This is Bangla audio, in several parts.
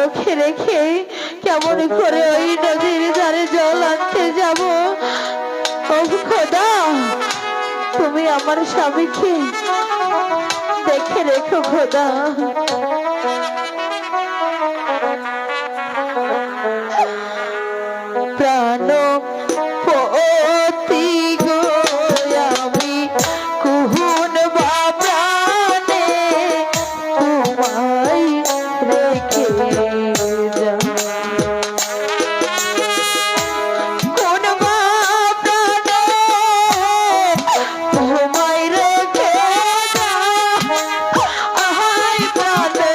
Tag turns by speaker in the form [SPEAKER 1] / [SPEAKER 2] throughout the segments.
[SPEAKER 1] চোখে রেখে কেমন করে ওই নদীর ধারে জল আনতে যাব। ও খোদা, তুমি আমার স্বামীকে দেখে রেখো খোদা। প্রাণ পতি গো আমি কুহুন বাপ্রাণে তোমায় রেখে যাব। কোন বাপ্রাণে তোমায় রেখে যাব। আহাই প্রাণে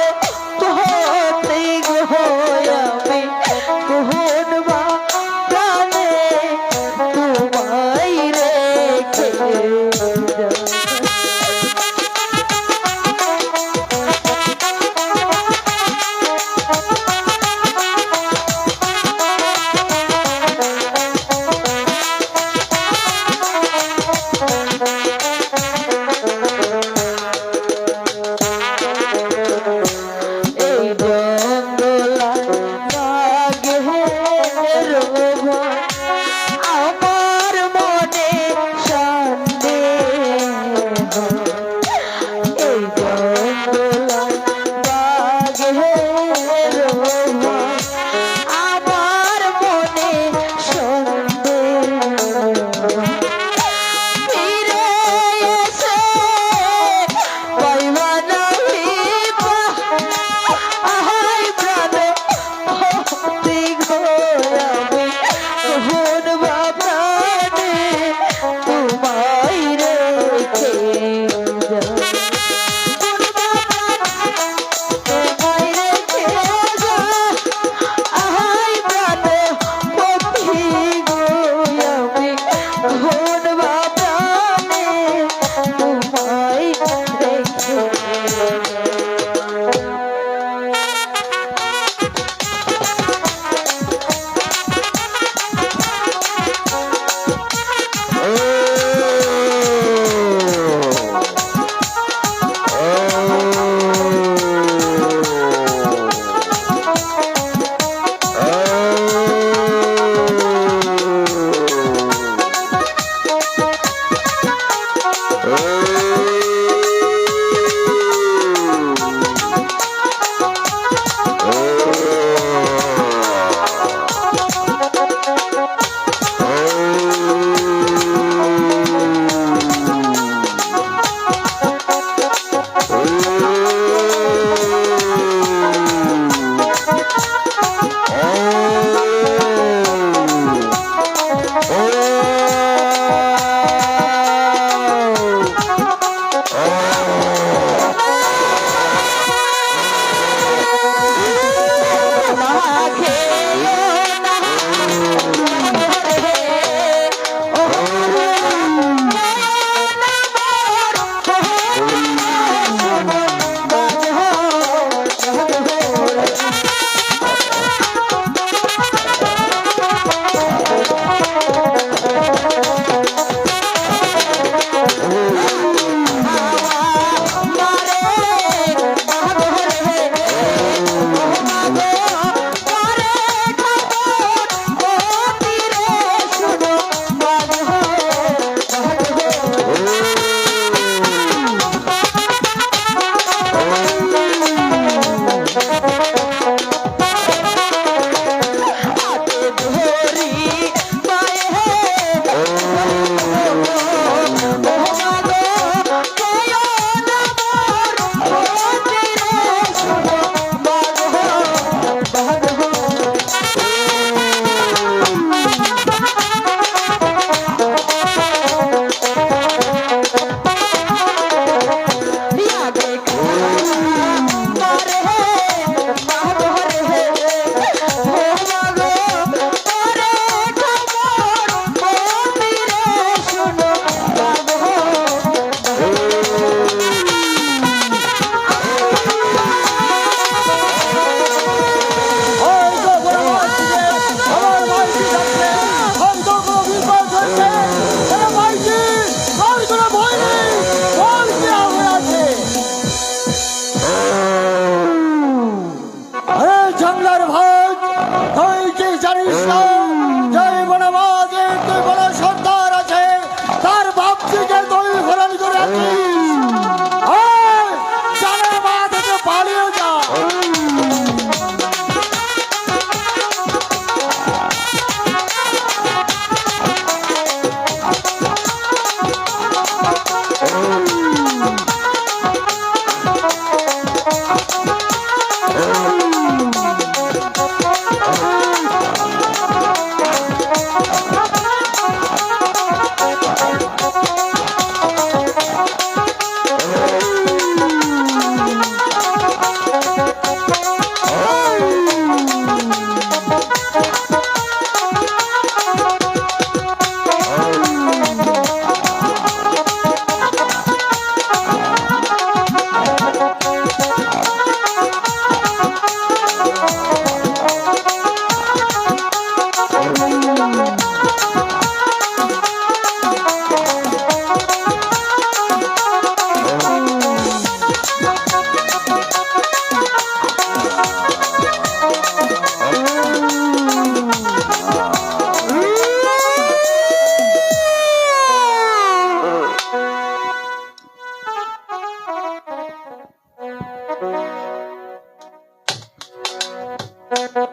[SPEAKER 2] নাকি জানের মা থেকে পালিয়ে যা।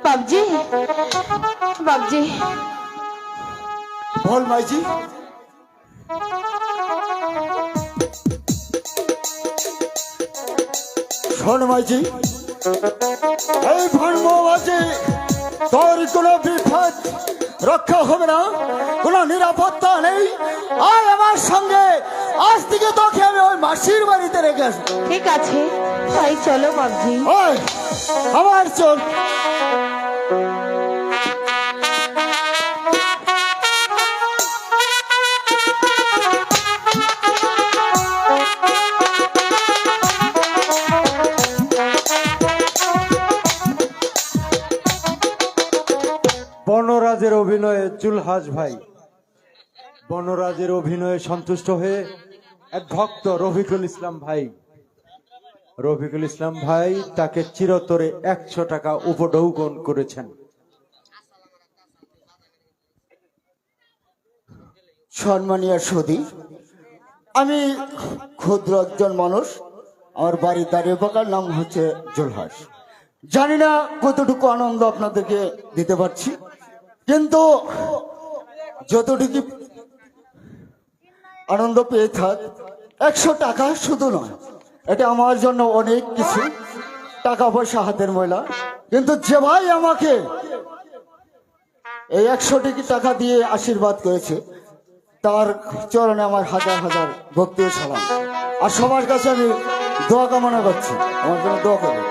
[SPEAKER 1] বাবজি, বাবজি,
[SPEAKER 2] বল মাইজি। শোন মাইজি, এই ভর্মবাজি তোর কোনো বিপদ রক্ষা হবে না, কোনো নিরাপত্তা নেই। আর আমার সঙ্গে আজ থেকে তোকে আমি ওই মাসির বাড়িতে রেখে আসবো।
[SPEAKER 1] ঠিক আছে, তাই চলো বাবজি।
[SPEAKER 2] ওই আমার চল।
[SPEAKER 3] বনরাজের অভিনয়ে জুলহাস ভাই বনরাজের অভিনয়ে সন্তুষ্ট হয়ে এক ভক্ত রফিকুল ইসলাম ভাই তাকে চিরতরে 100 টাকা উপঢৌকন করেছেন।
[SPEAKER 2] সম্মানীয় সদী, আমি ক্ষুদ্র একজন মানুষ। আমার বাড়ির দাঁড়িয়ে বাঁকার নাম হচ্ছে জুলহাস। জানি না কতটুকু আনন্দ আপনাদেরকে দিতে পারছি, কিন্তু যতটুকু আনন্দ পেয়ে থাক, 100 টাকা শুধু নয়, এটা আমার জন্য অনেক কিছু। টাকা পয়সা হাতের ময়লা, কিন্তু যে ভাই আমাকে এই 100 টাকা দিয়ে আশীর্বাদ করেছে, তার চরণে আমার হাজার হাজার ভক্তি ও সালাম। আর সবার কাছে আমি দোয়া কামনা করছি, আমার জন্য দোয়া করবে।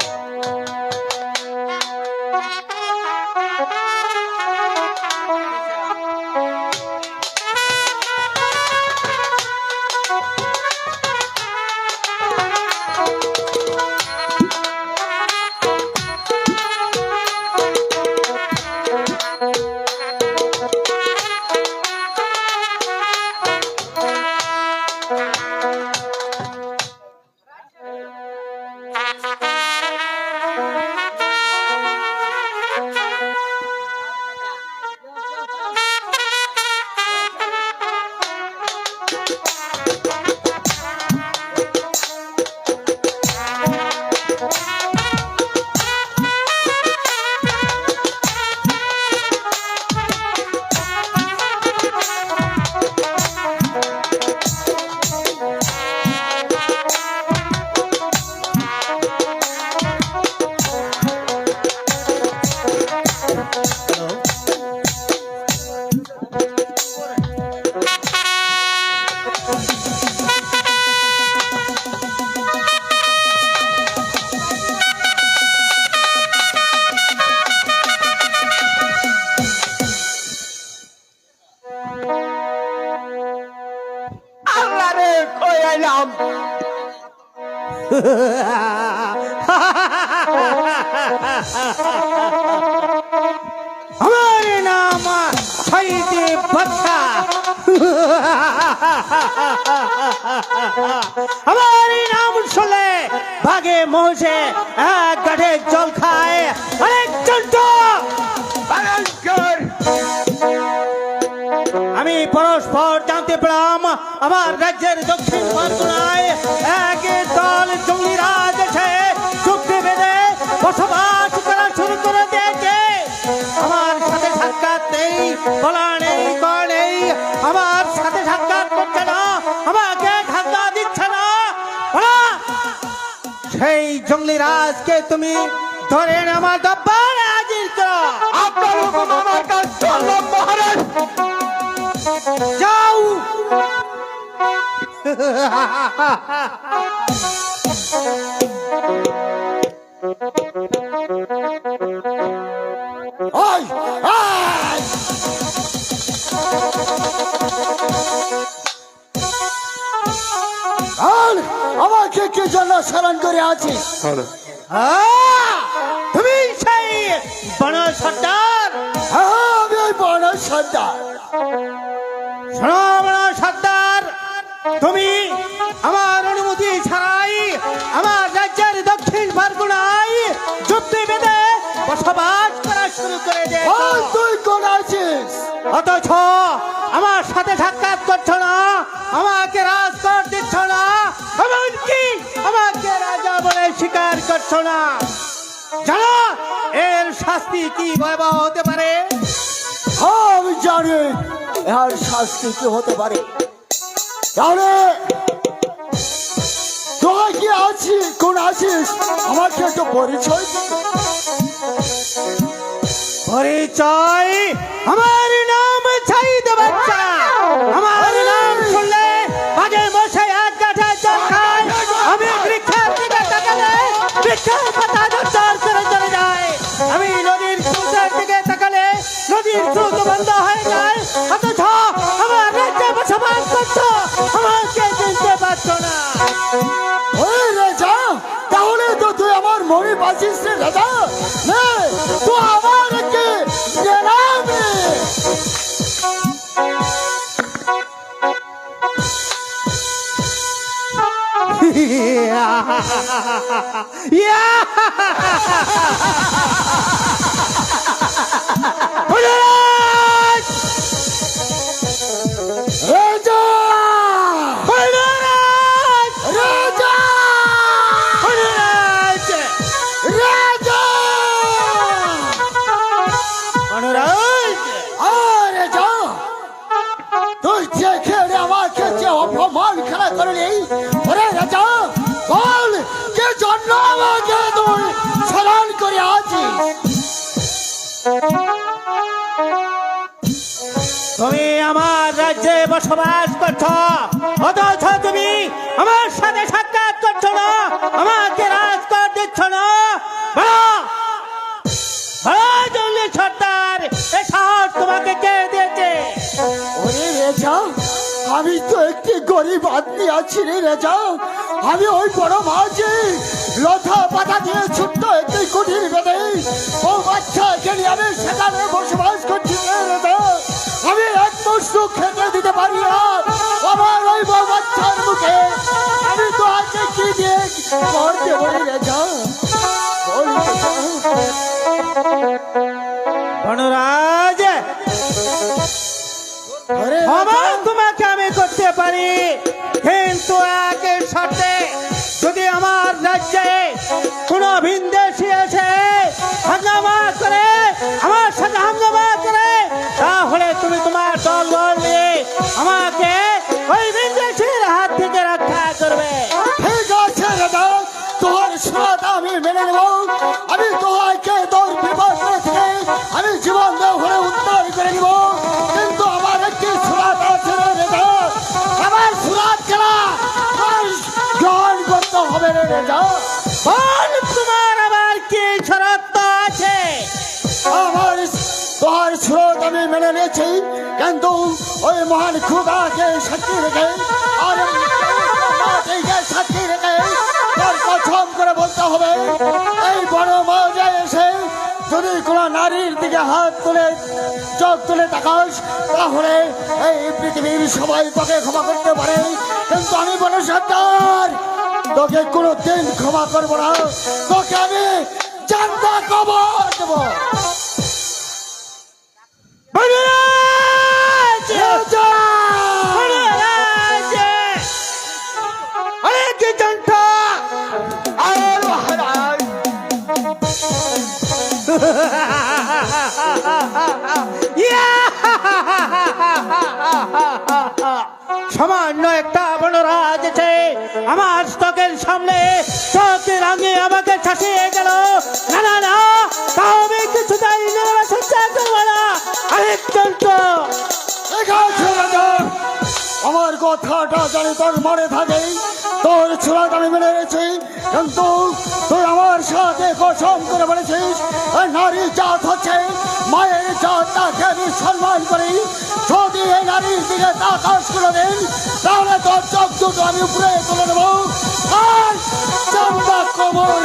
[SPEAKER 4] নাম
[SPEAKER 5] हमारे नाम शहीद बच्चा हमारे नाम सुने भागे मुंह से एक गड्ढे जल खाए अरे चंटो
[SPEAKER 4] भयंकर
[SPEAKER 5] আমি পরস্পর জানতে পেলাম আমার রাজ্যের দক্ষিণ পরগনায় এক দল জঙ্গিরাজ এসে চুক্তি বেঁধে বসবাস করা শুরু করে দিয়েছে। আমার সাথে সাক্ষাৎ নেই, বলা নেই, কর নেই, আমার সাথে সাক্ষাৎ করছে না, আমাকে ধাক্কা দিচ্ছে না। বলা, সেই জঙ্গিরাজকে তুমি ধরে এনে আমার দরবারে হাজির করো।
[SPEAKER 2] আপনার হুকুম আমার কাজ চললাম মহারাজ।
[SPEAKER 5] যাও।
[SPEAKER 2] ওই, এই! আর আমাকে কি জন্য স্মরণ করে আছিস?
[SPEAKER 5] তুমি সেই বন সর্দার?
[SPEAKER 2] হ্যাঁ, আমি ওই বড় সর্দার।
[SPEAKER 5] শোনো বন সর্দার, তুমি আমার অনুমতি ছাড়াই আমার রাজ্যের দক্ষিণ পরগনায় যুক্তি বেঁধে বসবাস করা শুরু করে
[SPEAKER 2] ওই,
[SPEAKER 5] দিয়েছ।
[SPEAKER 2] তুই কোন আছিস?
[SPEAKER 5] অথচ আমার সাথে সাক্ষাৎ করছো না, আমাকে রাজকোট দিচ্ছ না, এমনকি আমাকে রাজা বলে স্বীকার করছো না। জানো এর শাস্তি কি ভয়াবহ হতে পারে?
[SPEAKER 2] হ্যাঁ, আমি জানি এর শাস্তি কি হতে পারে। তাহলে তুই কি আছিস, কোন আছিস, আমাকে একটু পরিচয় দে।
[SPEAKER 5] পরিচয়? আমার নাম ছাইদে বাচ্চা। আমার নাম শুনলে আগে মশাই এক গাঠা জল খায়। আমি বৃক্ষের দিকে তাকালে বৃক্ষের পাতা ঝরঝর করে চলে যায়। আমি নদীর স্রোতের দিকে তাকালে নদীর স্রোত বন্ধ হয়ে যায়। অথচ আমার রাজ্যে বসবাস করছো, আমাকে চিনতে পারছো না।
[SPEAKER 2] ওই রাজা, তাহলে তো তুই আমার মনে বাঁচিস রে রাজা। নে, তুই আমাকে জেলাবে। রাজা, রাজা, রাজা! আরে যা, তুই দেখে রে আমাকে যে অপমান খেলা করলি। ওরে রাজা, বল যে জন্য আমাকে তুই স্মরণ করে আছিস?
[SPEAKER 5] তুমি আমার রাজ্যে বসবাস করছো, অথচ তুমি আমার সাথে সাক্ষাৎ করছো না, আমাকে রাজকোট দিচ্ছ না। জঙ্গি সর্দার, এ সাহস তোমাকে কে দিয়েছে?
[SPEAKER 2] ওরে রেজা, আমি তো একটি গরিব আদমি আছি রে রেজা। আমি ওই বড় মাঝে লতা পাতা দিয়ে ছোট্ট একটি কুটির বেঁধে ও বাচ্চাকে নিয়ে আমি সেখানে বসবাস করছি রে রেজা। আমি এক বস্তু খেতে দিতে পারি না আমার ওই বউ বাচ্চার মুখে। আমি তো আজকে কি দিয়ে করতে বলি রেজা? বল রেজা।
[SPEAKER 5] বনরাজ,
[SPEAKER 2] আরে
[SPEAKER 5] ক্ষমা
[SPEAKER 2] রেজা,
[SPEAKER 5] তোমাকে আমি করতে পারি, কিন্তু একের সাথে যদি আমার রাজ্যে কোনো ভিনদেশী এসে হাঙ্গামা করে, আমার সাথে হাঙ্গামা করে, তাহলে তুমি তোমার দলবল নিয়ে আমাকে ওই ভিনদেশীর হাত থেকে রক্ষা করবে।
[SPEAKER 2] ঠিক আছে দাদা, তোর সাথ আমি মেনে নেব। আমি তোকে তোর বিপদ থেকে আমি জীবন হলে উদ্ধার করে নিব। কিন্তু আমার একটি সুরাত আছে রে দাদা, আমার সুরাত খেলা গ্রহণ করতে হবে রে দাদা।
[SPEAKER 5] বল, তোমার আবার কি শরত আছে?
[SPEAKER 2] আমার তোর স্রোত আমি মেনে নিয়েছি, কিন্তু ওই মহান খুদাকে সাক্ষী রেখে আর মাটিকে সাক্ষী রেখে তোর কসম করে বলতে হবে, এই বড় মৌজে এসে যদি কোনো নারীর দিকে হাত তুলে চোখ তুলে তাকাস, তাহলে এই পৃথিবীর সবাই তোকে ক্ষমা করতে পারে, কিন্তু আমি বড় সর্দার তোকে কোনো দিন ক্ষমা করবো না। তোকে আমি জানতা কবর দেবো।
[SPEAKER 5] বনরাজ!
[SPEAKER 2] রাজা!
[SPEAKER 5] সামান্য একটা বনরাজ আছে আমার স্তকের সামনে চোখে রাঙিয়ে আমাকে শাসিয়ে গেল। না না না, তাও আমি কিছু জানি না, সত্যি করবো না। আরেকজন তো
[SPEAKER 2] ঠিক আছে রাজা, আমার কথাটা জানি তোর মনে থাকে, তোর ছোড়াটা আমি মেনে নিয়েছি, কিন্তু তুই আমার সাথে কসম করে বলেছিস এই নারী জাত হচ্ছে মায়ের জাত, তাকে আমি সম্মান করি। যদি এই নারীর দিকে তাকাস করে দেন তাহলে তোর চোখ দুটো আমি উপরে তুলে দেবো আর চম্পা কোমর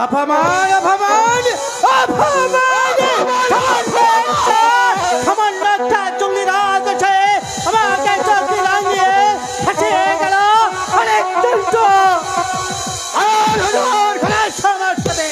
[SPEAKER 5] অপমান অপমান অপমান! সামান্য একটা জঙ্গিরাজ আছে আমাকে চোখে রাঙিয়ে শাসিয়ে গেল। আরেকজন তো আমার সাথে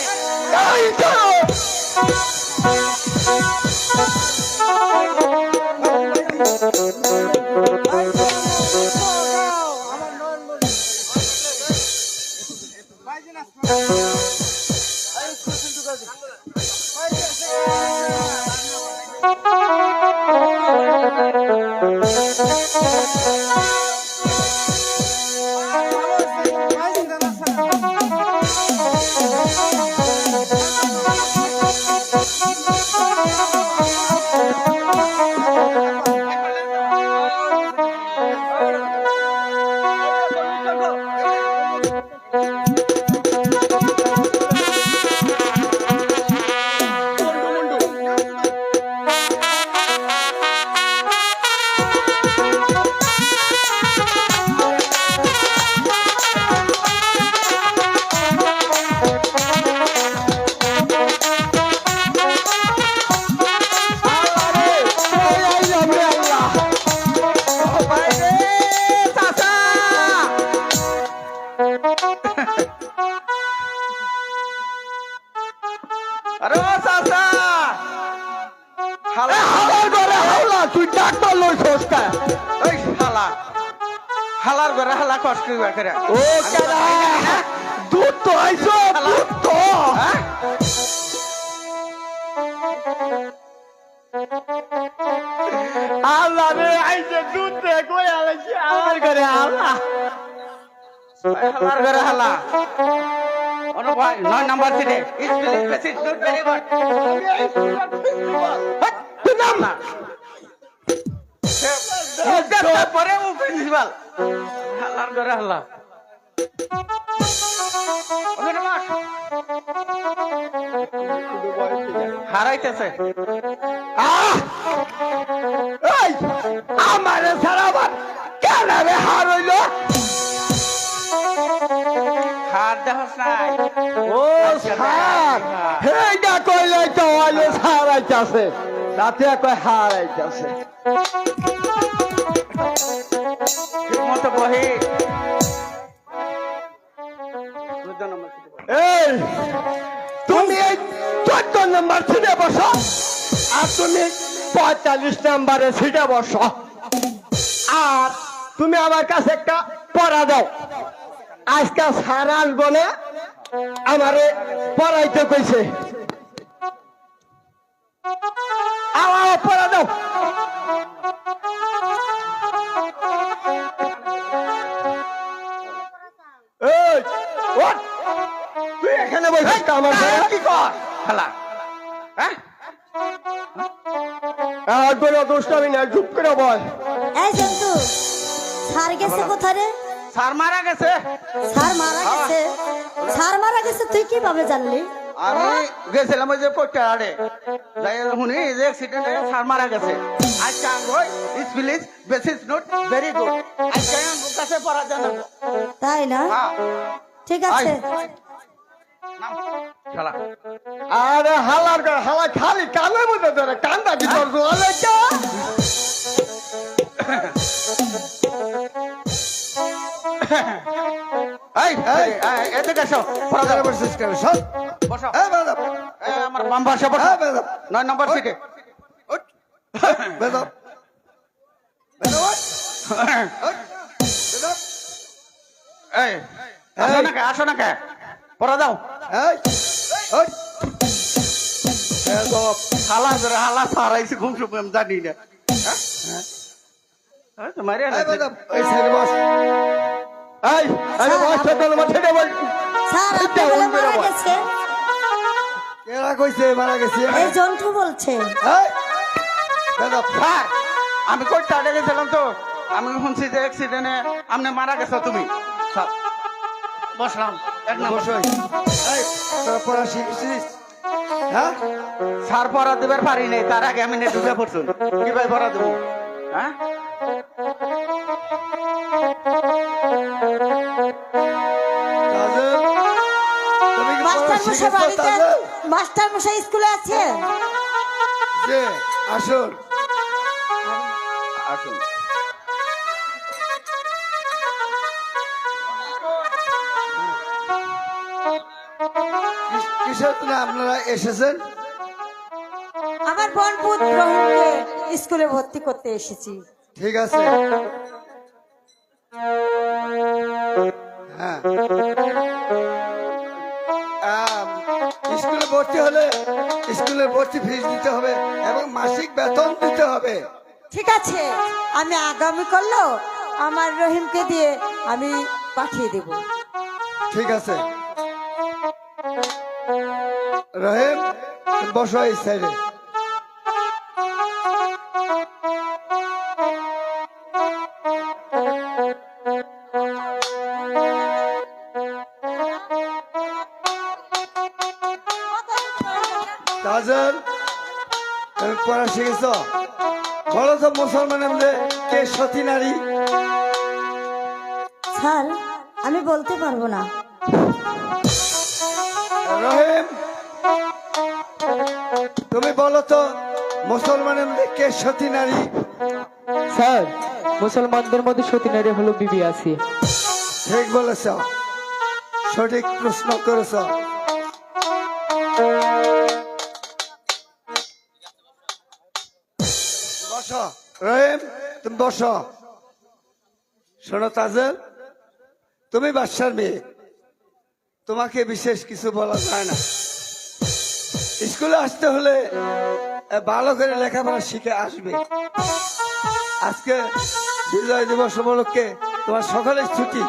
[SPEAKER 4] হালার ঘরে হালা কষ্ট করে
[SPEAKER 2] ও কারা দুধ তো আইছো দুধ তো আল্লাহ রে আইছে দুধ রে কই আলাইছে আমার ঘরে আল্লাহ
[SPEAKER 4] হালার ঘরে হালা অনু ভাই 9 নাম্বার সিটে spelling basis not very good তুই নাম না পরে ও প্রিন্সিপাল হালার ঘরে হালা ওখানে মাস হারাইতেছে
[SPEAKER 2] এই আমারে সারাবার কেন রে হারাইল
[SPEAKER 4] হার দেহস নাই
[SPEAKER 2] ও স্যার হেইটা কইলে তো আইলে হারাইতাছে রাতে কই হারাইতাছে
[SPEAKER 4] ঠিক মতো বহি
[SPEAKER 2] এই তুমি এই 14 নম্বর সিটে বসো আর তুমি 45 নম্বরে সিটে বসো আর তুমি আমার কাছে একটা পড়া দাও আজকে স্যার আসবো না আমারে পড়াইতে কইছে আমার পড়া দাও এই ওঠ তুই এখানে বসে আমার
[SPEAKER 4] কি কর হালা হ্যাঁ
[SPEAKER 2] আর কোনো দুষ্টামি না চুপ করে বল
[SPEAKER 6] এই জন্তু স্যার গেছে কোথায় রে?
[SPEAKER 4] সার মারা গেছে
[SPEAKER 6] স্যার মারা গেছে? স্যার মারা গেছে তুই কিভাবে জানলি?
[SPEAKER 4] আমি গেছিলাম ওই যে পড়তে আড়ে যাই শুনি যে অ্যাক্সিডেন্টে সার মারা গেছে আজকে আঙ্গই স্পিলিশ বেসিস নোট ভেরি গুড আজকে আমার কাছে পড়া জানো
[SPEAKER 6] তাই না?
[SPEAKER 4] হ্যাঁ
[SPEAKER 6] ঠিক আছে।
[SPEAKER 4] নাম শালা
[SPEAKER 2] আরে হালার করে হালা খালি কানের মধ্যে ধরে কান্দা কি তোর জোয়ালে কে
[SPEAKER 4] এই এই এদিকে এসো পড়া জানো বসিস কেন সব বসো
[SPEAKER 2] এই বেদব
[SPEAKER 4] এই আমার বাম পাশে বসো
[SPEAKER 2] হ্যাঁ, বেদব।
[SPEAKER 4] 9 নম্বর সিটে
[SPEAKER 2] বেদব
[SPEAKER 4] এই আসো না কে পড়া দাও
[SPEAKER 2] এই ওই
[SPEAKER 4] হালা ধরে হালা সারাইছে ঘুম শুম আমি জানি না তোমার
[SPEAKER 2] এই সাইডে বস এই আরে বস পেট্রোল মাঠে দে বল
[SPEAKER 6] স্যার আপনি বলে মারা গেছে
[SPEAKER 2] কেরা কইছে মারা গেছে
[SPEAKER 6] এই জন্টু বলছে
[SPEAKER 2] এই দাদা
[SPEAKER 4] স্যার আমি কোর্টে আটে গেছিলাম তো আমি শুনছি যে অ্যাক্সিডেন্টে আপনি মারা গেছো তুমি স্যার বসলাম এক নম্বর
[SPEAKER 2] বসো এই তোরা পড়া শিখছিস হ্যাঁ
[SPEAKER 4] স্যার পড়া দেবার পারি নাই তার আগে আমি নেট ঢুকে পড়ছুন কিভাবে পড়া দেবো হ্যাঁ
[SPEAKER 2] তাজেল তুমি কি পড়া
[SPEAKER 6] মাস্টার মশাই
[SPEAKER 2] শিখেছো
[SPEAKER 6] বাড়িতে
[SPEAKER 2] তাজেল
[SPEAKER 6] মাস্টার মশাই স্কুলে আছে
[SPEAKER 2] যে আসুন
[SPEAKER 4] আসুন
[SPEAKER 2] কিসের জন্য আপনারা এসেছেন
[SPEAKER 6] আমার বোন পুত্র রহিমকে স্কুলে ভর্তি করতে এসেছি
[SPEAKER 2] ঠিক আছে হ্যাঁ স্কুলে ভর্তি হলে স্কুলে ভর্তি ফিস দিতে হবে এবং মাসিক বেতন দিতে হবে
[SPEAKER 6] ঠিক আছে আমি আগামী করলো আমার রহিমকে দিয়ে আমি পাঠিয়ে দেব
[SPEAKER 2] ঠিক আছে রহিম বসো এই সাইডে তাজল তুমি পড়া শিখেছ বলো তো মুসলমান আমাদের কে সতী নারী
[SPEAKER 6] স্যার আমি বলতে পারবো না
[SPEAKER 2] রহিম তুমি বলো তো মুসলমানের মধ্যে কে সতী নারী
[SPEAKER 1] স্যার মুসলমানদের মধ্যে সতী নারী হলো বিবি আসিয়া।
[SPEAKER 2] ঠিক বলেছ সঠিক প্রশ্ন করেছ বস রহিম তুমি বস শোনো তাজেল তুমি বাদশার মেয়ে তোমাকে বিশেষ কিছু বলা যায় না স্কুলে আসতে হলে ভালো করে লেখাপড়া শিখে আসবে আজকে বিজয় দিবস উপলক্ষে তোমার সকলের ছুটি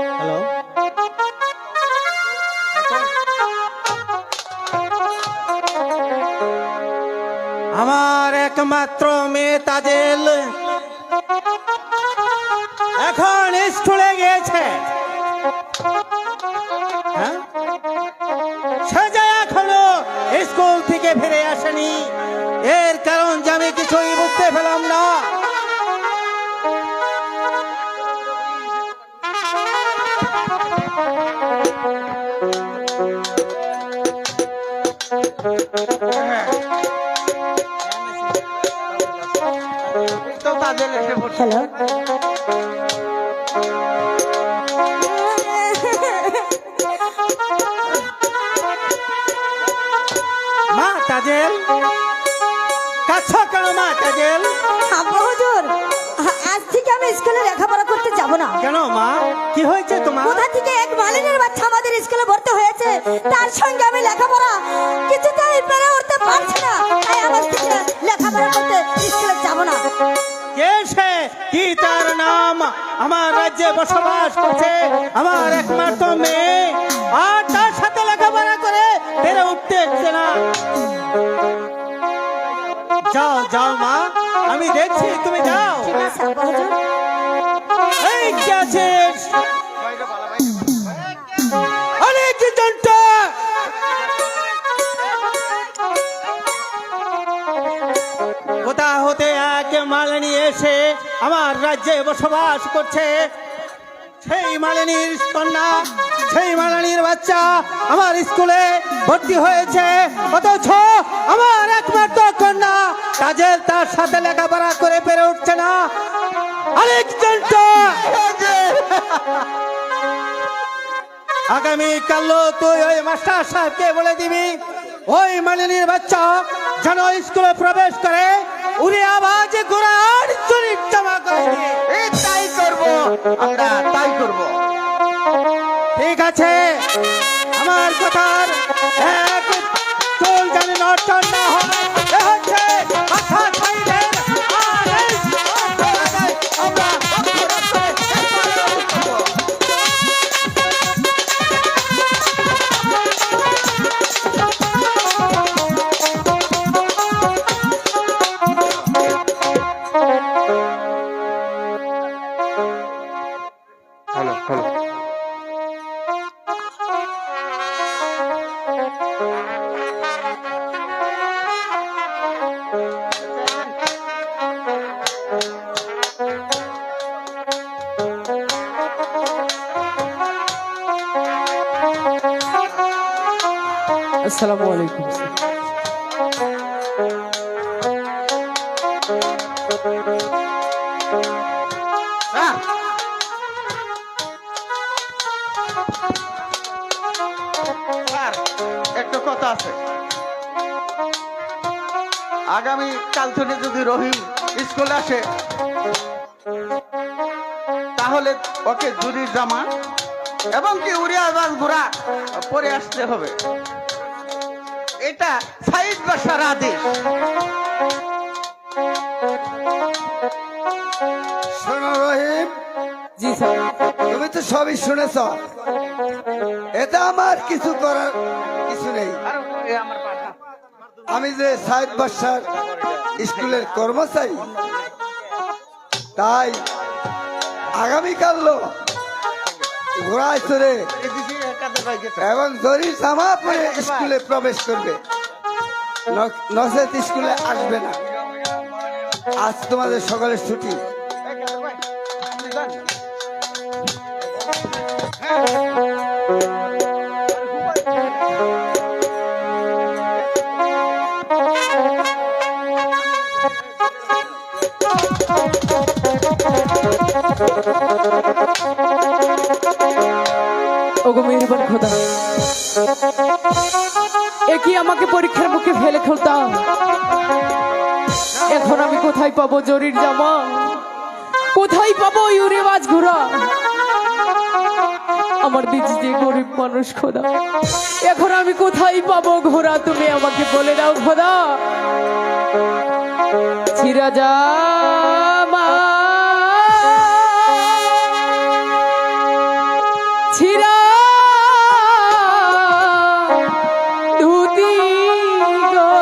[SPEAKER 5] হ্যালো আমার একমাত্র মেয়ে তাজেল এখন স্কুলে গিয়েছে হ্যাঁ? সে যে এখনো স্কুল থেকে ফিরে আসেনি এর কারণ যে আমি কিছুই বুঝতে পেলাম না
[SPEAKER 4] তো তাদের এসে পড়ছে
[SPEAKER 6] হ্যালো
[SPEAKER 5] মা তাজেল কাছো কেন মা কাজল?
[SPEAKER 6] আব্বা হুজুর, আজ থেকে আমি স্কুলে লেখাপড়া করতে যাব না।
[SPEAKER 5] কেন মা, কি হয়েছে তোমার?
[SPEAKER 6] কোথা থেকে এক মালিনের বাচ্চা আমাদের স্কুলে ভর্তি হয়েছে, তার সঙ্গে আমি লেখাপড়া কিছুতেই পেরে উঠতে পারছি না। তাই আমার থেকে লেখাপড়া করতে স্কুলে যাব না।
[SPEAKER 5] কে সে? কি তার নাম? আমার রাজ্যে বসবাস করছে আমার একমাত্র মেয়ে, আর তার সাথে লেখাপড়া করে পেরে উঠতে হচ্ছে না। যাও যাও মা, আমি দেখছি, তুমি যাও।
[SPEAKER 6] ঠিক আছে আব্বা হুজুর।
[SPEAKER 5] এই কে আছিস? অনেক জনটা কোথা হতে এক মালিনী এসে আমার রাজ্যে বসবাস করছে। সেই মালিনীর কন্যা, সেই মালিনীর বাচ্চা আমার স্কুলে ভর্তি হয়েছে, অথচ আমার একমাত্র কন্যা কাজের তার সাথে লেখাপড়া করে পেরে উঠছে না। আলেকজান্ডার, আগামী কাল তুই ওই মাস্টার সাহেবকে বলে দিবি ওই মালিনীর বাচ্চা যেন স্কুলে প্রবেশ করে উড়ে আওয়াজ ঘোড়ার চুরির জামা করে দিয়ে।
[SPEAKER 4] এই তাই করব, আমরা তাই করব।
[SPEAKER 5] ঠিক আছে, আমার কথার এক চুল জানি নড়চড় না হয়। এ হচ্ছে কথা ছাইদের আদেশ।
[SPEAKER 4] আমরা
[SPEAKER 1] আসসালামু আলাইকুম স্যার।
[SPEAKER 4] হ্যাঁ, স্যার, একটা কথা আছে। আগামী কাল থেকে যদি রহিম স্কুলে আসে, তাহলে ওকে জুরির জামা এবং কি উড়িয়া বাস ঘোড়া পরে আসতে হবে। এটা সাইদ বাসার আদেশ।
[SPEAKER 2] শোনো রহিম,
[SPEAKER 1] জি স্যার।
[SPEAKER 2] তুমি তো সবই শুনেছ, এটা আমার কিছু করার কিছু নেই। আমি যে সাইদ বাসার স্কুলের কর্মচারী, তাই আগামীকাল ঘোড়ায় চড়ে এবং জরির জামা পরে স্কুলে প্রবেশ করবে, নচেত স্কুলে আসবে না। আজ তোমাদের সকলের ছুটি।
[SPEAKER 1] ওগো মেহেরবান খোদা, এ কি আমাকে পরীক্ষার মুখে ফেলে খেলতাম? এখন আমি কোথায় পাবো জরির জামা, কোথায় পাবো ইউরেবাজ ঘোড়া? আমার দিদি যে গরিব মানুষ খোদা, এখন আমি কোথায় পাবো ঘোড়া? তুমি আমাকে বলে দাও খোদা। ছিঁড়া জামা, ছিঁড়া ধুতি গো,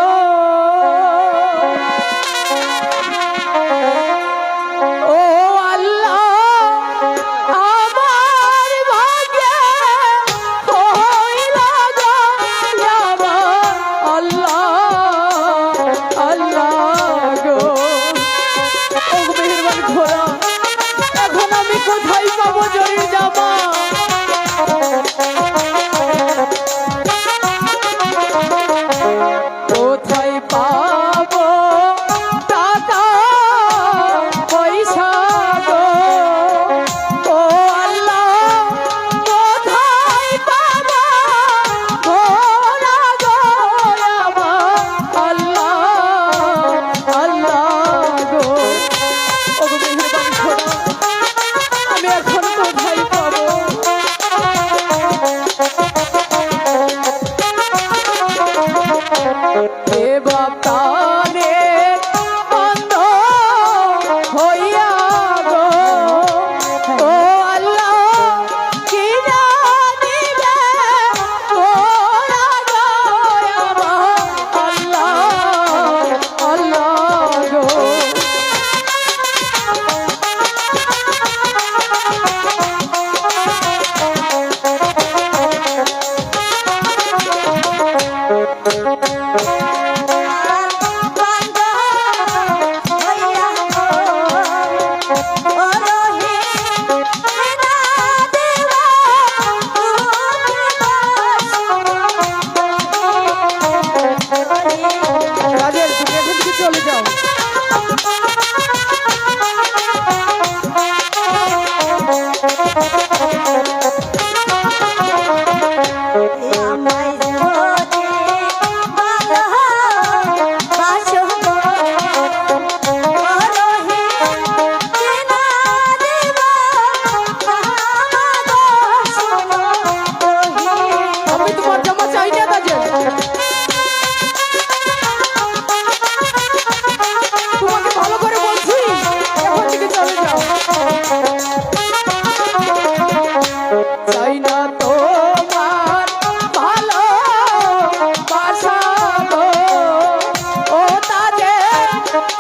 [SPEAKER 1] ও আল্লাহ আমার ভাগ্যে হইল গো জামা, আল্লাহ আল্লাহ গো, ও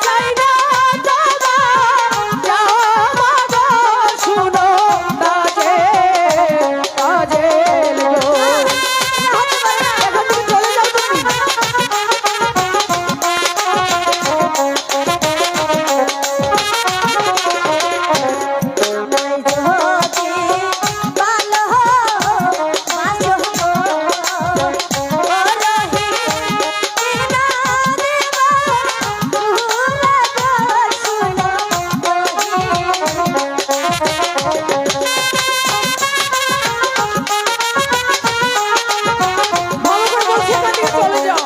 [SPEAKER 1] চাই না তোমার যাওয়া গো, শুনো কাজের কাজের গো। এখন তুমি চলে যাও তুমি। ভালো করে বলছি, এখান থেকে চলে যাও।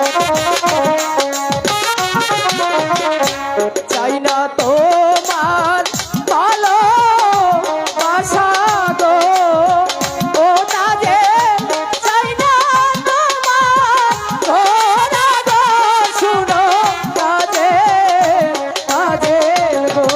[SPEAKER 1] চাই না তোমার ভালো বাসা গো, ও তাজে চাই না তোমার ঘোরা গো, শুনো কাজে কাজের গো।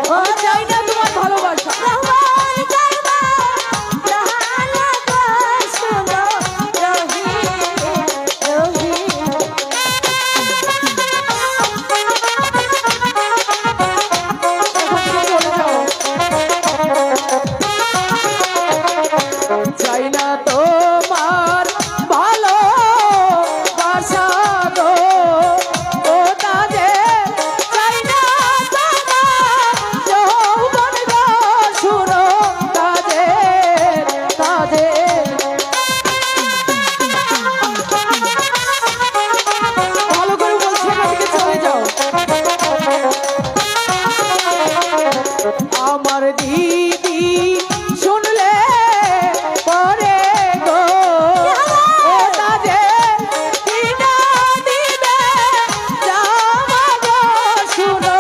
[SPEAKER 1] ও চাই না তোমার ভালোবাসা। এখান থেকে চলে যাও। চাই না তোমার ভালো বাসা গো, ও তাজের চাই না তোমার যৌবন গো, শুনো তাজের তাজের। ভালো করে বলছি, এখান থেকে চলে যাও। আমার দিদি শুনলে পরে গো, ও তাজের কিনা দিবে জামা গো, শুনো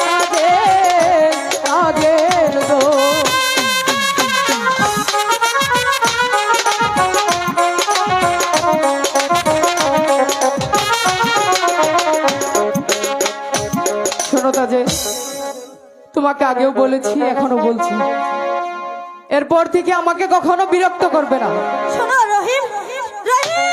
[SPEAKER 1] তাজের তাজের গো। শোনো তাজের, তোমাকে আগেও বলেছি, এখনো বলছি, এরপর থেকে আমাকে কখনো বিরক্ত করবে না।
[SPEAKER 6] শোনো রহিম, রহিম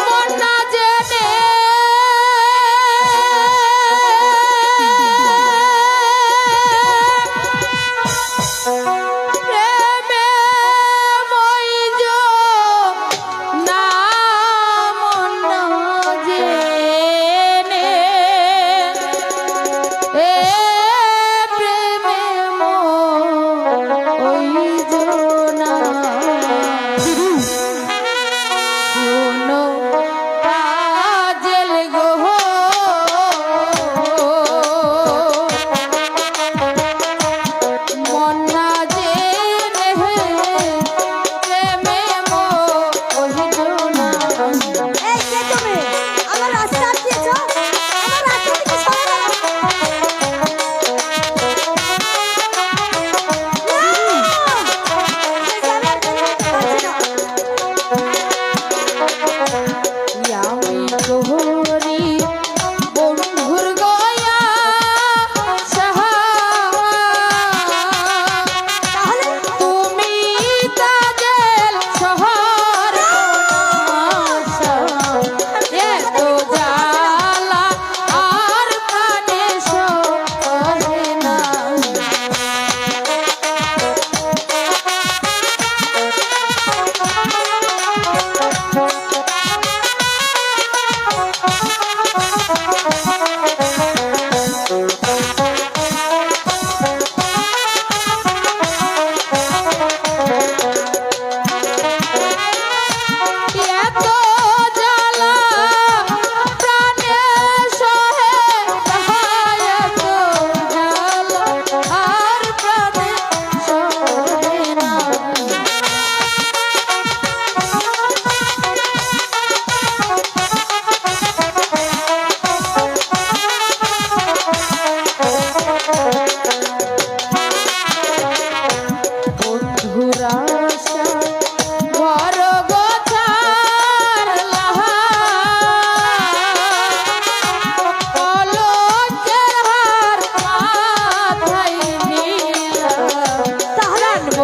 [SPEAKER 1] মন না জেনে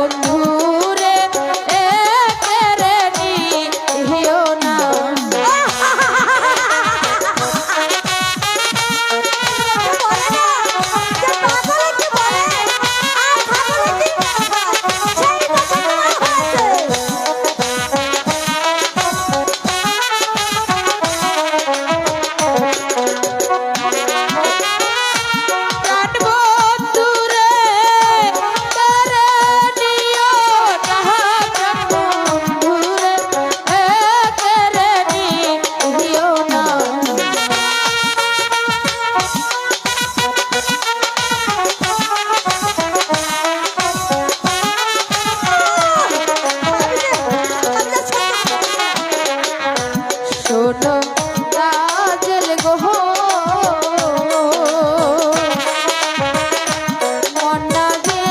[SPEAKER 1] বন্ধুরে একেরে নিও না।
[SPEAKER 6] বলে না, যে পাগলে কি বলে, আর পাগলে কি দেখায়, সেই কথা তোমার হয়েছে।
[SPEAKER 1] প্রাণ বন্ধুরে কেড়ে নিও না, প্রাণ বন্ধুরে একেরে নিও না। শোনো কাজল গো মন্না যে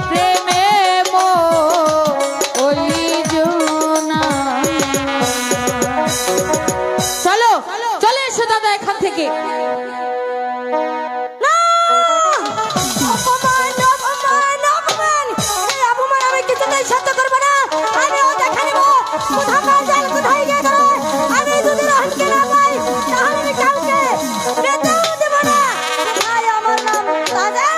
[SPEAKER 1] প্রেমে ওই জোনা। চলো চলে এসো দাদা এখান থেকে।
[SPEAKER 6] না! অপমান, অপমান, অপমান! এই অপমান আমি কিছুতেই সহ্য করবো না। আমি ও দেখে নেব, কোথাকার জাল কোথায় গিয়ে দাঁড়ায়। আমি যদি রোহনকে না পাই, তাহলে আমি কাউকে যেতেও দেব না। তাই আমার নাম রাজা।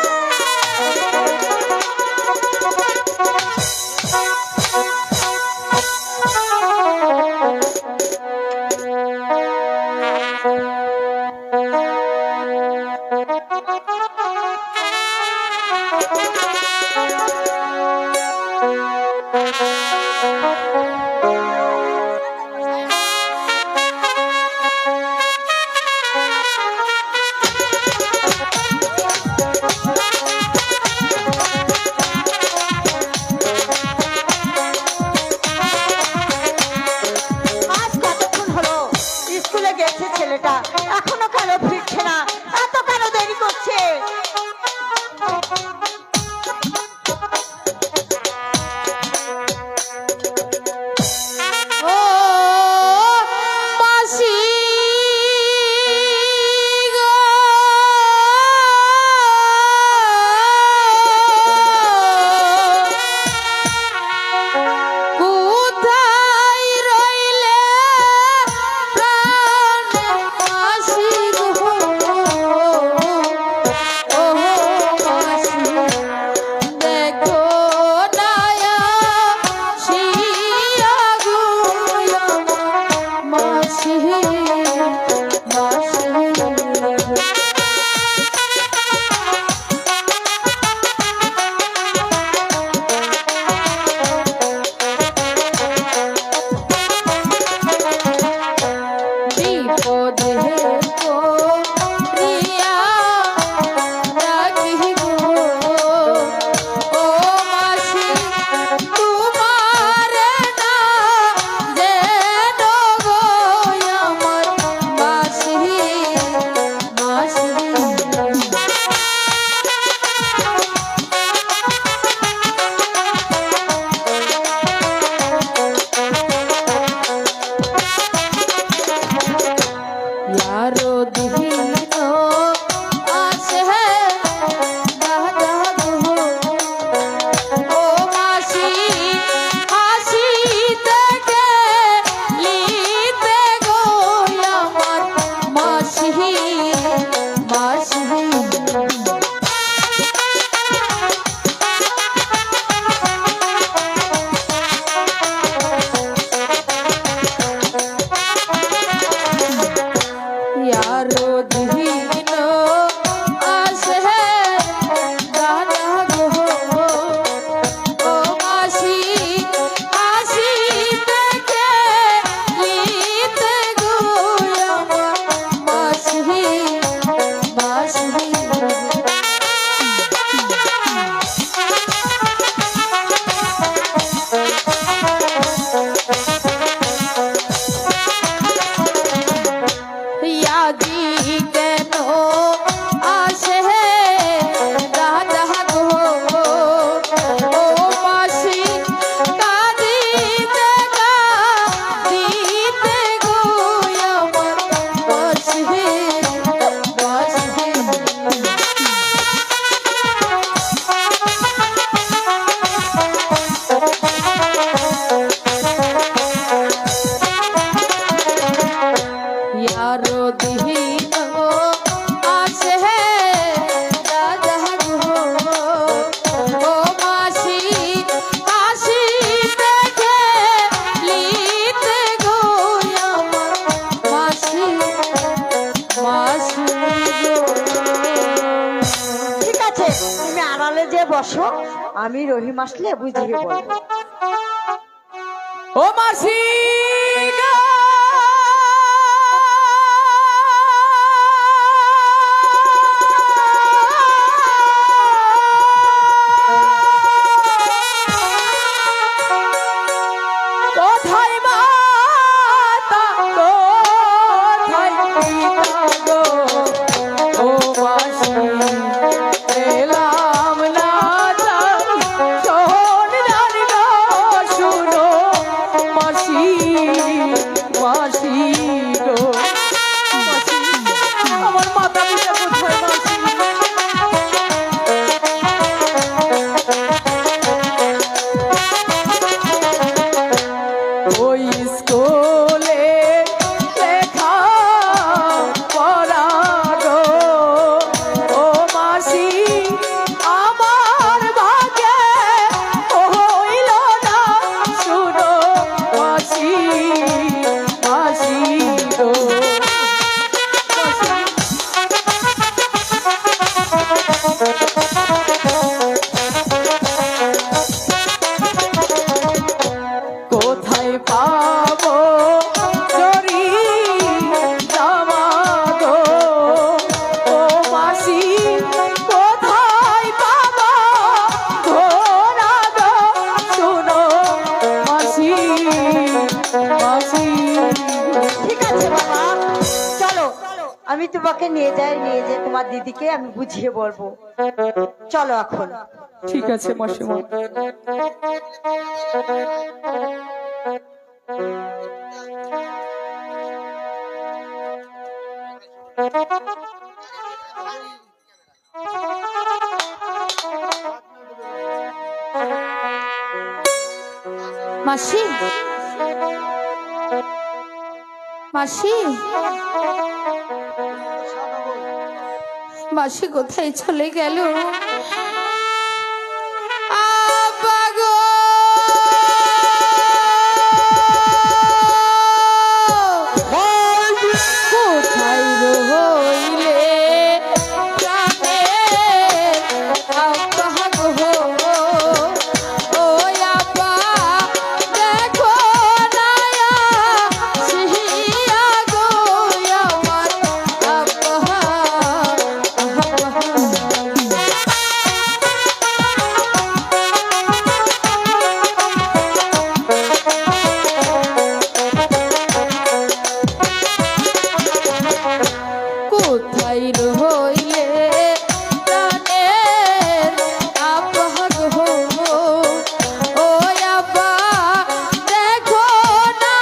[SPEAKER 7] আজ কতক্ষণ হলো স্কুলে গেছে ছেলেটা, এখনো কেন ফিরছে না? এত কেন দেরি করছে? আমি রহিম আসলে বুঝিয়ে বলবো।
[SPEAKER 1] ও মাসি গো, কোথায় মাতা কোথায় পিতা গো, ও মাসি এলাম না যাও, সোনার গো শুনো মাসি, মাসি গো মাসি, আমার মাতা পিতা কোথায় মাসি? ওই স্কুলে লেখা পড়া গো, ও মাসি আমার ভাগ্যে হইল না, শুনো মাসি, মাসি গো মাসি। কোথায় পাবো জরি জামা গো, ও মাসি কোথায় পাবো ঘোড়া গো, শুনো মাসি, মাসি।
[SPEAKER 7] ঠিক আছে বাবা, চলো আমি তোমাকে নিয়ে যাই, নিয়ে যাই তোমার দিদিকে আমি বুঝিয়ে বলবো। চলো এখন।
[SPEAKER 1] ঠিক আছে মাসিমা।
[SPEAKER 6] মাসি, মাসি, মাসি কোথায় চলে গেল? আব্বা গো, কোথায় রইলে প্রাণের আব্বা গো, ও আব্বা দেখো না সিহিয়া গো আমার আব্বা, কোথায় রইলে প্রাণের আব্বা গো, ও আব্বা দেখো না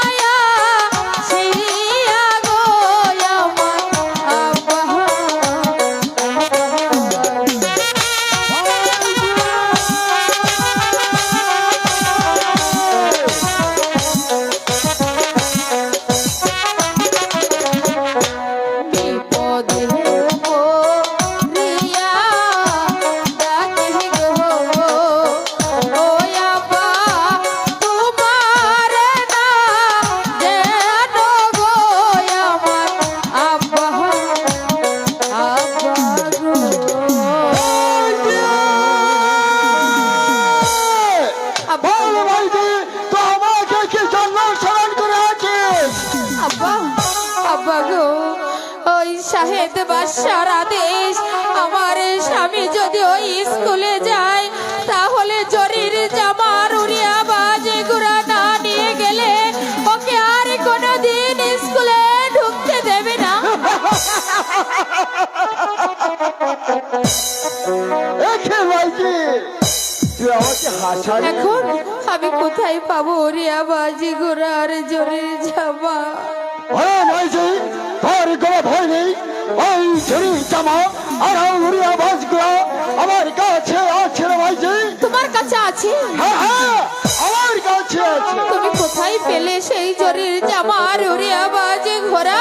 [SPEAKER 6] সিহিয়া গো আমার বিপদে পড়িয়া ডাকি গো, ও আব্বা তোমার না যেন গো আমার আব্বা, আব্বা গো। আব্বা,
[SPEAKER 2] বল ভাইজি, তো আমাকে কি জন্য স্মরণ করে আছিস?
[SPEAKER 6] আব্বা, আব্বা গো, ওই শাহেদ বাদশার আদেশ, আমার স্বামী যদি ওই স্কুলে যায় তাহলে জরির জামার উড়িয়া বাজে গুড়া না নিয়ে গেলে ওকে আর কোনোদিন স্কুলে ঢুকতে দেবে না।
[SPEAKER 2] একে ভাইজি, তুই আমাকে হাসালি?
[SPEAKER 6] এখন আমি কোথায় পাবো উড়িয়া বাজি গুড়া আর জরির জামা?
[SPEAKER 2] হ্যাঁ ভাইজি, তোর কোনো ভয় নেই। ওই ঝুড়ি জামা আর উড়িয়া বাজগুলো আমার কাছে আছে রে ভাইজি।
[SPEAKER 6] তোমার কাছে আছে?
[SPEAKER 2] হ্যাঁ হ্যাঁ, আমার কাছে আছে।
[SPEAKER 6] তুমি কোথায় পেলে সেই জরির জামা আর উড়িয়া বাজি ঘোড়া?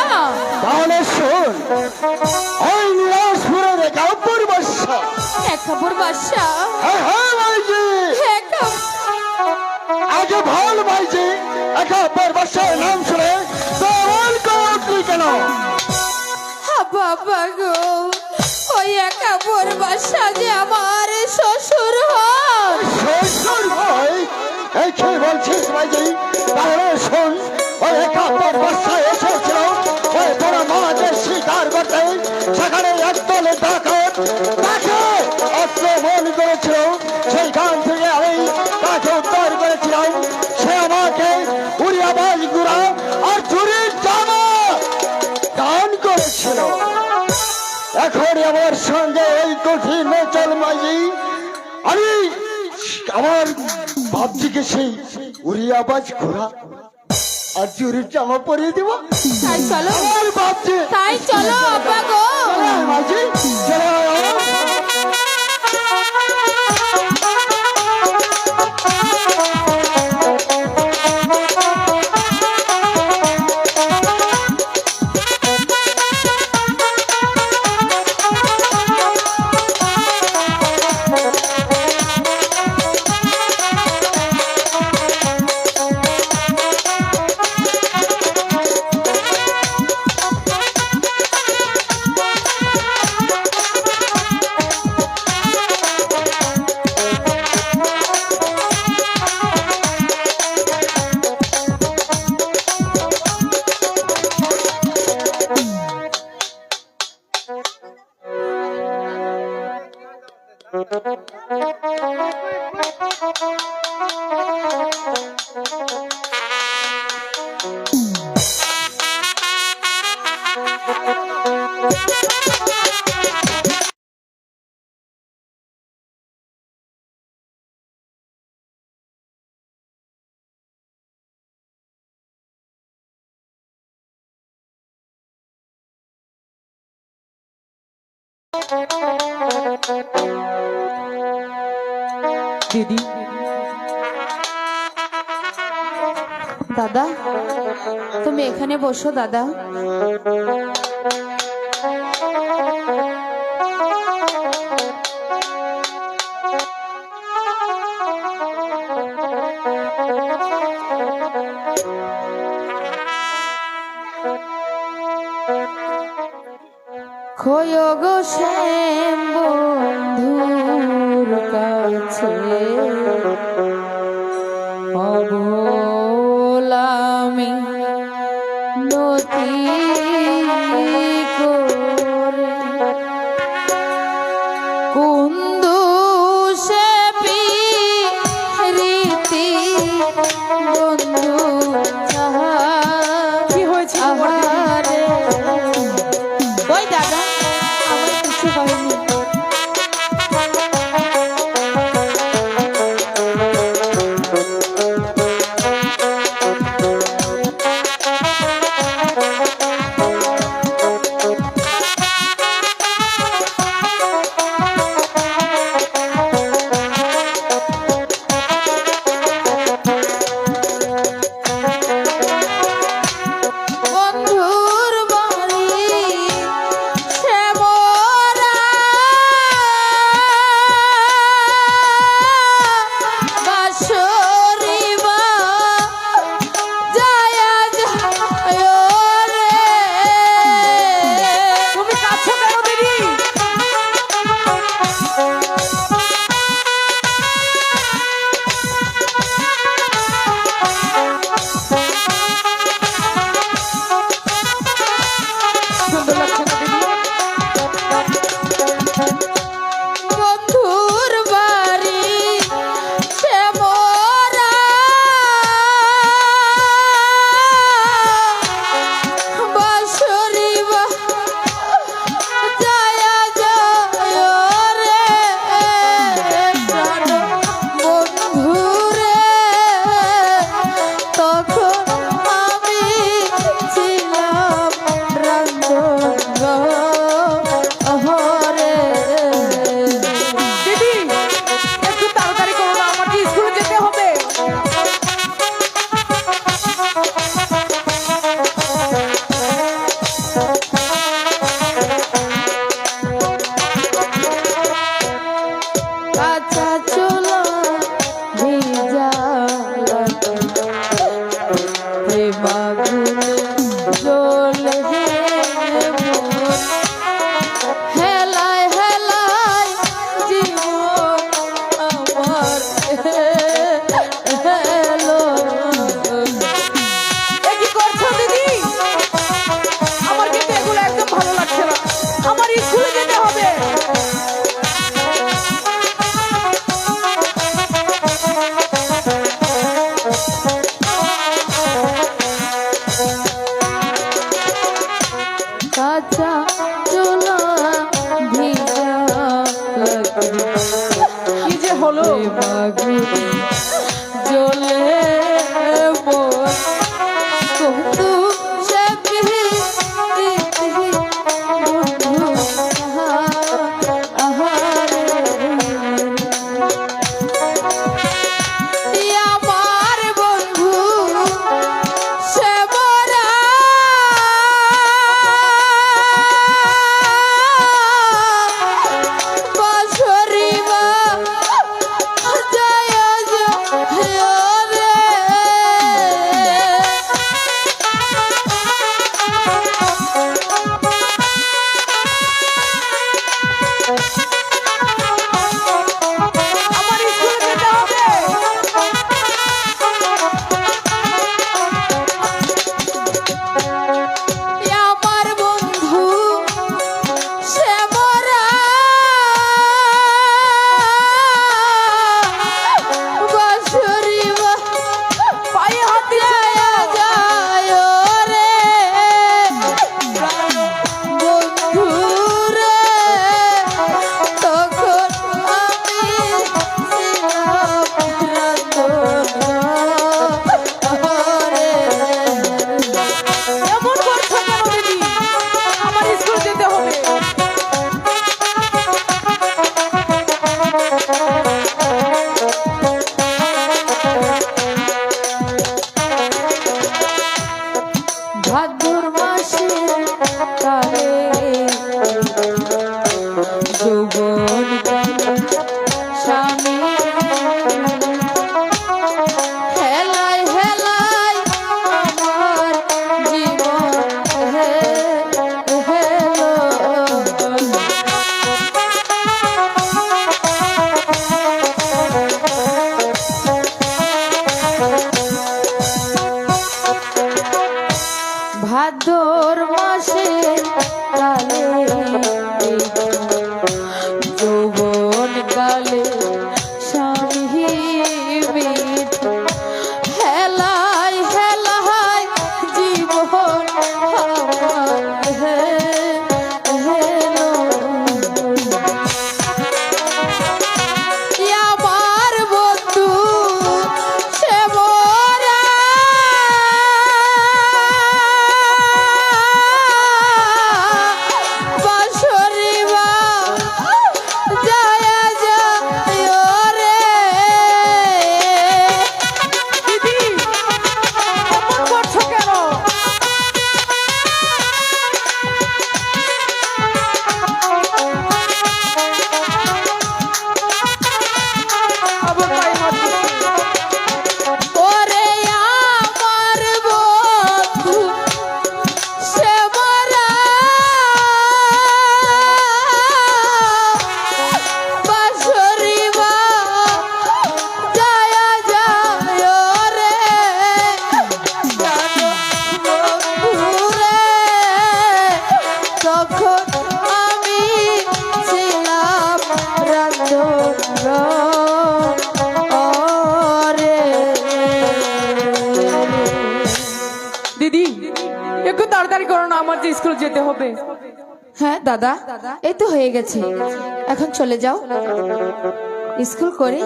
[SPEAKER 2] তাহলে শোন, ওই নিরাজপুরের একাপুর বাসা।
[SPEAKER 6] একাপুর বাদশা?
[SPEAKER 2] হ্যাঁ হ্যাঁ ভাইজি, আগে ভাল ভাইজি, একাপুর বাসার নাম শুনে তোর কোটলি কেন?
[SPEAKER 6] বাবা গো, ওই একাপুর বাদশা যে আমার শ্বশুর হয়।
[SPEAKER 2] শোন ভাই, এই কি বলছিস ভাইজি? তাহলে শোন, ওই একাত্তর বর্ষায় এসেছিল ওই বড় মহাদেশ স্বীকার করতে, সেখানে একদল ডাকাত তাকে আক্রমণ করেছিল। সেইখান থেকে আমি তাকে উদ্ধার করেছিলাম। সে আমাকে উড়িয়া বাজ গুড়া আর চুরির জামা দান করেছিল। এখন আমার সঙ্গে এই কঠিন চল মাঝি, আমি আমার বাপজিকে সেই উড়িয়া বাজ ঘোড়া আর চুরির জামা পরিয়ে দিব।
[SPEAKER 1] তাই চলো,
[SPEAKER 2] আমার বাপজি
[SPEAKER 1] তাই চলো আব্বা গো।
[SPEAKER 2] মাঝি চলো।
[SPEAKER 1] দিদি, দাদা, তুমি এখানে বসো দাদা। খোয় গো শ্যাম বন্ধুর কাছে অবলামি নতি করে কুন্দু সে রীতি বন্ধু কি হয়েছে আহারে। ওই দাদা, আমার কিছু হয়নি। আমার স্কুলে যেতে হবে। আমার বন্ধু সে মরা বাঁশরি পায়ে হাত যায় রে বন্ধু রে, তখন আমি এমন করছো কেন দিদি? আমার স্কুল যেতে হবে। ভাদ্র মাসে কালে যৌবন স্বামী হেলায় হেলায় আমার জীবন হেলো। ভাদ্র মাসে কালে যৌবন কালে স্বামী মিঠ হেলায় হেলায় জীবন আমার হেলো। আমার বন্ধু সে মরা বাঁশরি যায় যায় রে দিদি, এমন করছো কেন? আবার পায়ে হাত দিচ্ছে। ওরে আমার বন্ধু সে মরা বাঁশরি যায় যায় রে বন্ধু রে, তখন আমি ছিলাম রান্ধন রে। দিদি একটু তাড়াতাড়ি করো না, আমার যে স্কুল যেতে হবে।
[SPEAKER 6] হ্যাঁ দাদা, এই তো হয়ে গেছে, এখন চলে যাও। স্কুল করে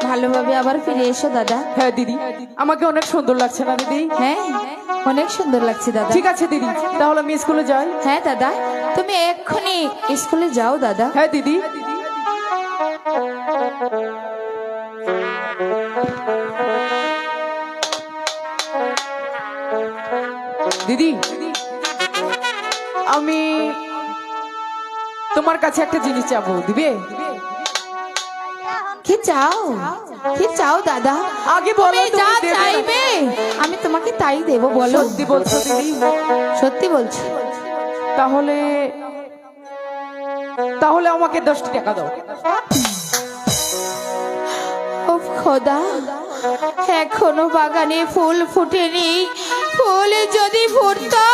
[SPEAKER 6] ভালোভাবে আবার ফিরে এসো দাদা।
[SPEAKER 1] হ্যাঁ দিদি, আমাকে অনেক সুন্দর লাগছে না দিদি?
[SPEAKER 6] হ্যাঁ, অনেক সুন্দর লাগছে দাদা।
[SPEAKER 1] ঠিক আছে দিদি, তাহলে আমি স্কুলে যাই।
[SPEAKER 6] হ্যাঁ দাদা, তুমি এক্ষুনি স্কুলে যাও দাদা।
[SPEAKER 1] হ্যাঁ দিদি। দিদি আমি তোমার কাছে একটা জিনিস চাবো, দিবে?
[SPEAKER 6] কি চাও? কি চাও দাদা?
[SPEAKER 1] আগে বলো,
[SPEAKER 6] তুমি যা
[SPEAKER 1] তুমি দেবে না?
[SPEAKER 6] চাইবে আমি তোমাকে তাই দেব। বলো।
[SPEAKER 1] সত্যি বলছো দিদি?
[SPEAKER 6] সত্যি বলছি।
[SPEAKER 1] তাহলে তাহলে আমাকে 10টি টাকা দাও।
[SPEAKER 6] ও খোদা, এখনো বাগানে ফুল ফুটেনি। ফুল যদি ফুটতো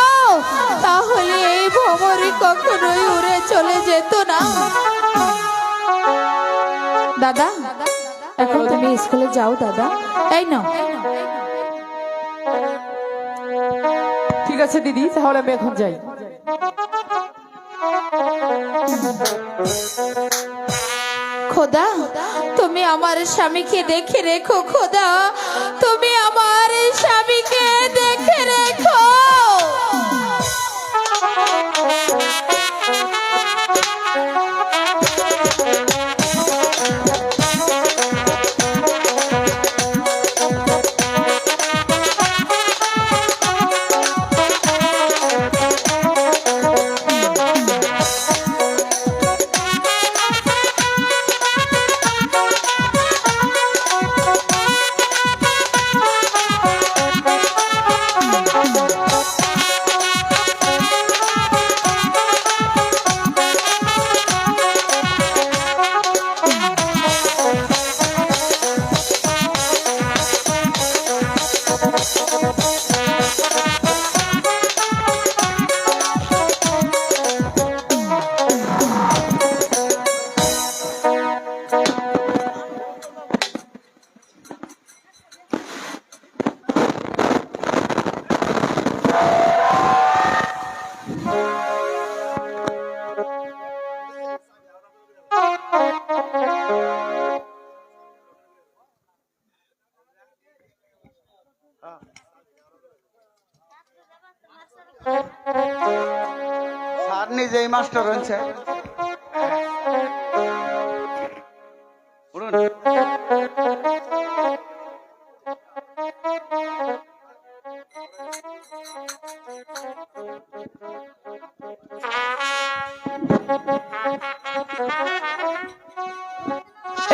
[SPEAKER 6] তাহলে এই ভ্রমরে কখনোই উড়ে চলে যেত না। দাদা, এখন তুমি স্কুলে যাও দাদা। এই নাও।
[SPEAKER 1] ঠিক আছে দিদি, তাহলে আমি এখন যাই।
[SPEAKER 6] খোদা, তুমি আমার স্বামীকে দেখে রেখো। খোদা, তুমি আমার স্বামীকে দেখে রেখো।
[SPEAKER 4] স্যার নিজেই মাস্টার হচ্ছে উঠুন।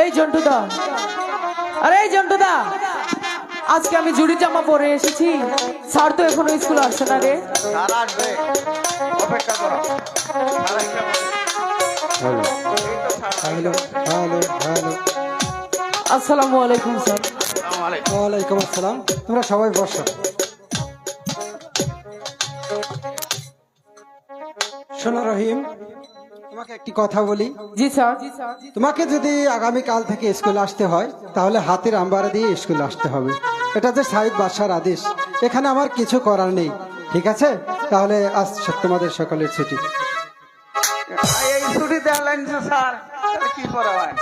[SPEAKER 1] এই জন্টুদা, আরে এই জন্টুদা, আজকে আমি জুড়ি জামা পরে এসেছি, স্যার তো এখনো স্কুলে আসছে না রে।
[SPEAKER 4] স্যার আসবে, অপেক্ষা করো। স্যার আসবে।
[SPEAKER 3] হ্যালো
[SPEAKER 4] এই তো স্যার।
[SPEAKER 3] Hello hello hello.
[SPEAKER 1] আসসালামু আলাইকুম স্যার।
[SPEAKER 4] আসসালামু আলাইকুম।
[SPEAKER 3] ওয়ালাইকুম আসসালাম। তোমরা সবাই বসো। শোনো রহিম, তোমাকে একটি কথা বলি।
[SPEAKER 1] জি স্যার।
[SPEAKER 3] তোমাকে যদি আগামী কাল থেকে স্কুলে আসতে হয় তাহলে হাতের আম্বারা দিয়ে স্কুলে আসতে হবে। এটা যে সাইদ বাদশার আদেশ, এখানে আমার কিছু করার নেই। ঠিক আছে, তাহলে আজ তোমাদের সকলের ছুটি।
[SPEAKER 4] এই ছুটি দেওয়া স্যার, তাহলে কি করা হয়?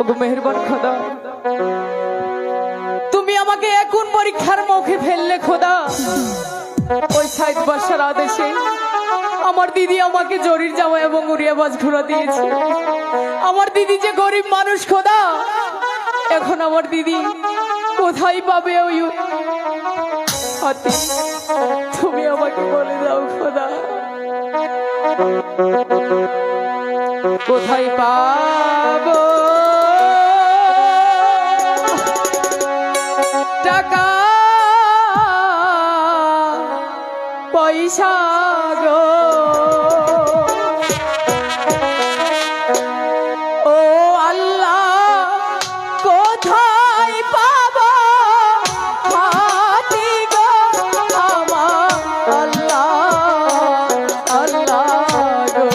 [SPEAKER 1] ওগো মেহেরবান খোদা, তুমি আমাকে এখন পরীক্ষার মুখে ফেললে খোদা। ওই সাইদ বাদশার আদেশে আমার দিদি আমাকে জরির জামা এবং উড়িয়াবাজ ঘোড়া দিয়েছে। আমার দিদি যে গরিব মানুষ খোদা, এখন আমার দিদি কোথায় পাবে ওই হাতি? তুমি আমাকে বলে দাও খোদা, কোথায় পাবো টাকা পয়সা গো? ও আল্লাহ, কোথায় পাবো হাতি গো আমার? আল্লাহ আল্লাহ গো,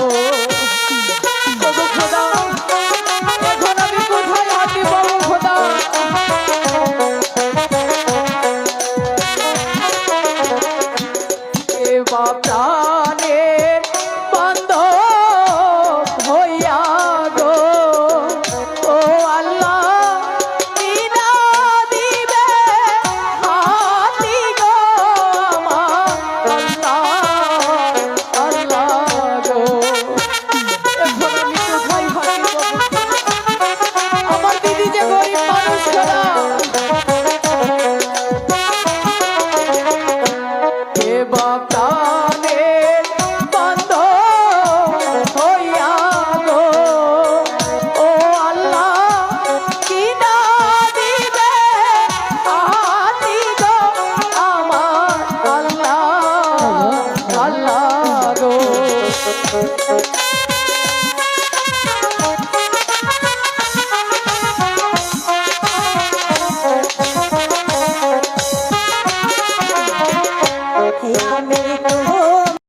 [SPEAKER 1] ওগো খোদা, এখন আমি কোথায় হাতি পাবো খোদা? প্রাণের বান্ধব হইয়া গো, ও আল্লাহ, বিনা দিবে হাতি গো আমার? আল্লাহ আল্লাহ গো, এখন আমি কোথায় হাতি পাবো? আমার দিদি যে গরিব মানুষ খোদা। প্রাণের বান্ধব হইয়া গো, ও আল্লাহ, কিনা দিবে হাতি গো আমার? আল্লাহ আল্লাহ গো।